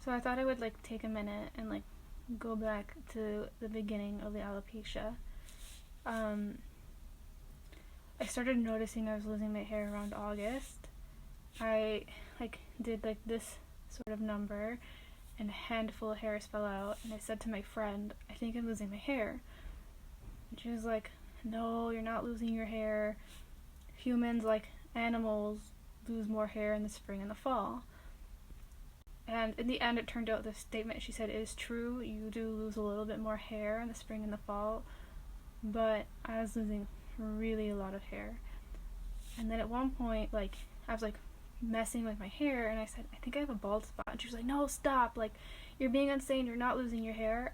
So I thought I would like take a minute and like go back to the beginning of the alopecia. Um, I started noticing I was losing my hair around August. I like did like this sort of number and a handful of hairs fell out, and I said to my friend, I think I'm losing my hair. And she was like, no, you're not losing your hair. Humans, like animals, lose more hair in the spring and the fall. And in the end, it turned out the statement she said is true. You do lose a little bit more hair in the spring and the fall, but I was losing really a lot of hair. And then at one point, like, I was like messing with my hair, and I said, I think I have a bald spot. And she was like, no, stop, like, you're being insane, you're not losing your hair.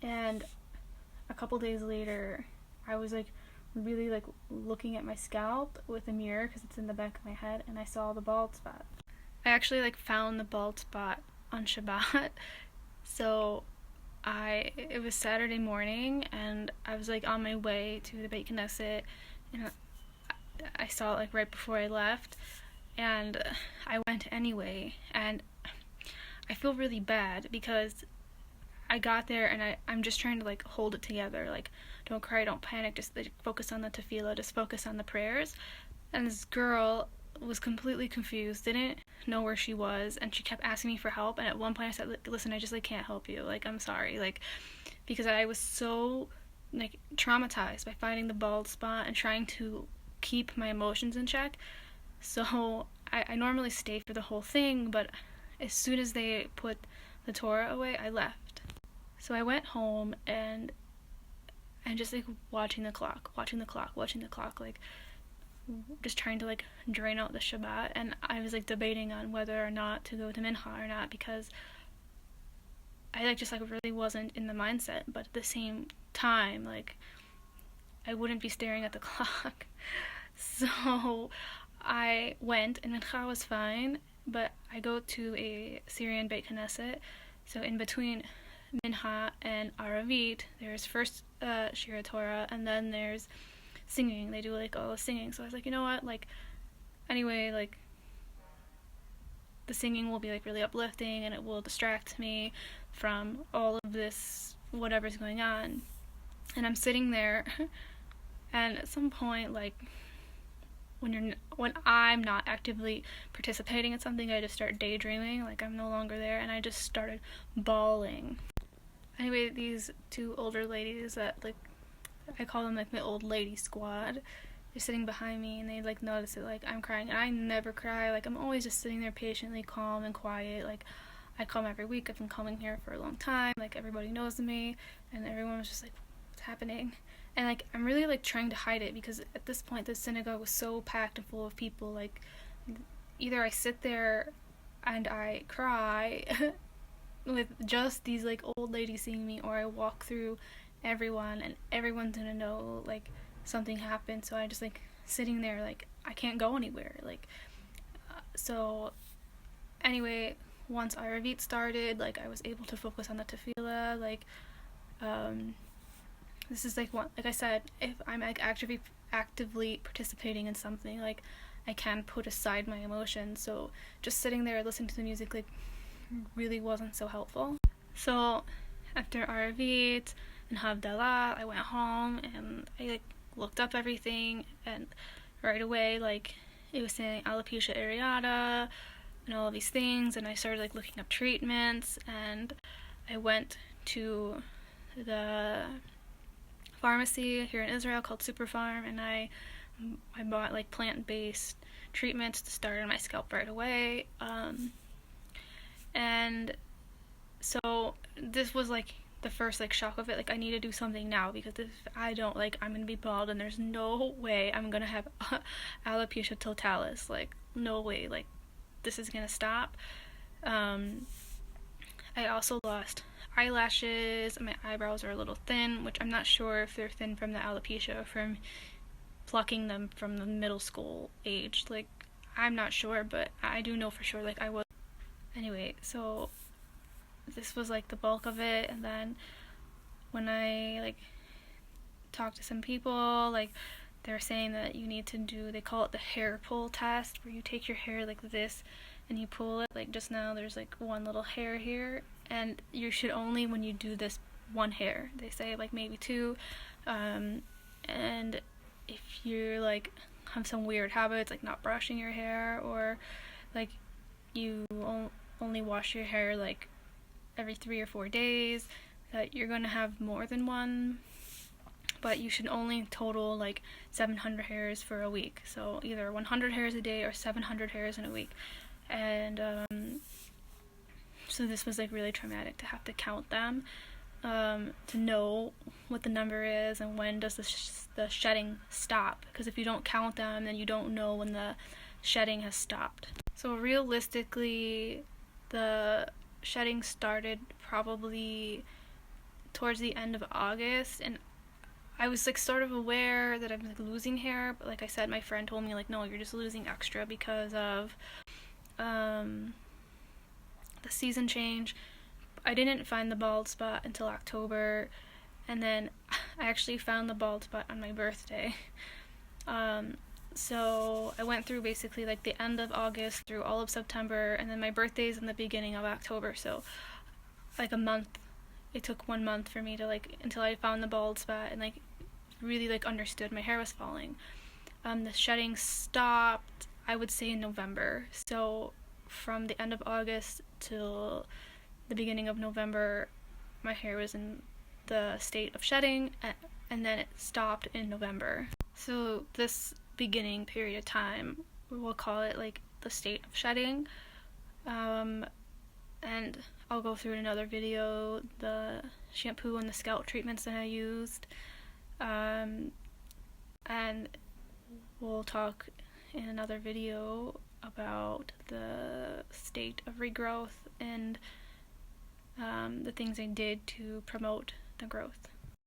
And a couple days later, I was like really like looking at my scalp with a mirror because it's in the back of my head, and I saw the bald spot. I actually like found the bald spot on Shabbat. So it was Saturday morning, and I was like on my way to the Beit Knesset, and I saw it like right before I left, and I went anyway. And I feel really bad because I got there and I'm just trying to like hold it together, like don't cry, don't panic, just like, focus on the tefillah, just focus on the prayers. And this girl was completely confused, didn't know where she was, and she kept asking me for help. And at one point I said, listen, I just like can't help you, like I'm sorry, like because I was so like traumatized by finding the bald spot and trying to keep my emotions in check. So I normally stay for the whole thing, but as soon as they put the Torah away, I left. So I went home and just like watching the clock, like just trying to like drain out the Shabbat. And I was like debating on whether or not to go to Mincha or not, because I like just like really wasn't in the mindset. But at the same time, like I wouldn't be staring at the clock. So I went, and Mincha was fine, but I go to a Syrian Beit Knesset, so in between Mincha and Aravit, there's first Shira Torah, and then there's singing. They do like all the singing. So I was like, you know what, like anyway, like the singing will be like really uplifting, and it will distract me from all of this whatever's going on. And I'm sitting there, and at some point, like when I'm not actively participating in something, I just start daydreaming, like I'm no longer there, and I just started bawling. Anyway, these two older ladies that like I call them like my old lady squad, they're sitting behind me, and they like notice it, like I'm crying, and I never cry, like I'm always just sitting there patiently calm and quiet. Like I come every week, I've been coming here for a long time, like everybody knows me, and everyone was just like, what's happening? And like I'm really like trying to hide it, because at this point the synagogue was so packed and full of people. Like either I sit there and I cry with just these like old ladies seeing me, or I walk through everyone and everyone's gonna know like something happened. So I just like sitting there, like I can't go anywhere, like so anyway, once Aravit started, like I was able to focus on the tefillah. Like this is like one, like I said, if I'm like actively participating in something, like I can put aside my emotions. So just sitting there listening to the music like really wasn't so helpful. So after Aravit and Havdalah, I went home and I like looked up everything, and right away like it was saying alopecia areata and all of these things, and I started like looking up treatments, and I went to the pharmacy here in Israel called Super Farm, and I bought like plant-based treatments to start on my scalp right away. And so this was like the first like shock of it. Like I need to do something now, because if I don't, like I'm gonna be bald, and there's no way I'm gonna have alopecia totalis. Like no way. Like this is gonna stop. I also lost eyelashes, and my eyebrows are a little thin, which I'm not sure if they're thin from the alopecia or from plucking them from the middle school age. Like I'm not sure, but I do know for sure like I was. Anyway, so this was like the bulk of it. And then when I like talked to some people, like they're saying that you need to do, they call it the hair pull test, where you take your hair like this and you pull it, like just now there's like one little hair here, and you should only, when you do this, one hair. They say like maybe two, and if you're like have some weird habits like not brushing your hair, or like you only wash your hair like every 3 or 4 days, that you're gonna have more than one, but you should only total like 700 hairs for a week. So either 100 hairs a day or 700 hairs in a week. And so this was like really traumatic to have to count them, to know what the number is and when does the shedding stop. Because if you don't count them, then you don't know when the shedding has stopped. So realistically, the shedding started probably towards the end of August, and I was like sort of aware that I'm like losing hair, but like I said, my friend told me like, no, you're just losing extra because of the season change. I didn't find the bald spot until October, and then I actually found the bald spot on my birthday. So I went through basically like the end of August through all of September, and then my birthday's in the beginning of October, so like a month. It took 1 month for me to like, until I found the bald spot and like really like understood my hair was falling. The shedding stopped, I would say, in November. So from the end of August till the beginning of November, my hair was in the state of shedding, and then it stopped in November. So this beginning period of time, we'll call it like the state of shedding, and I'll go through in another video the shampoo and the scalp treatments that I used, and we'll talk in another video about the state of regrowth and the things I did to promote the growth.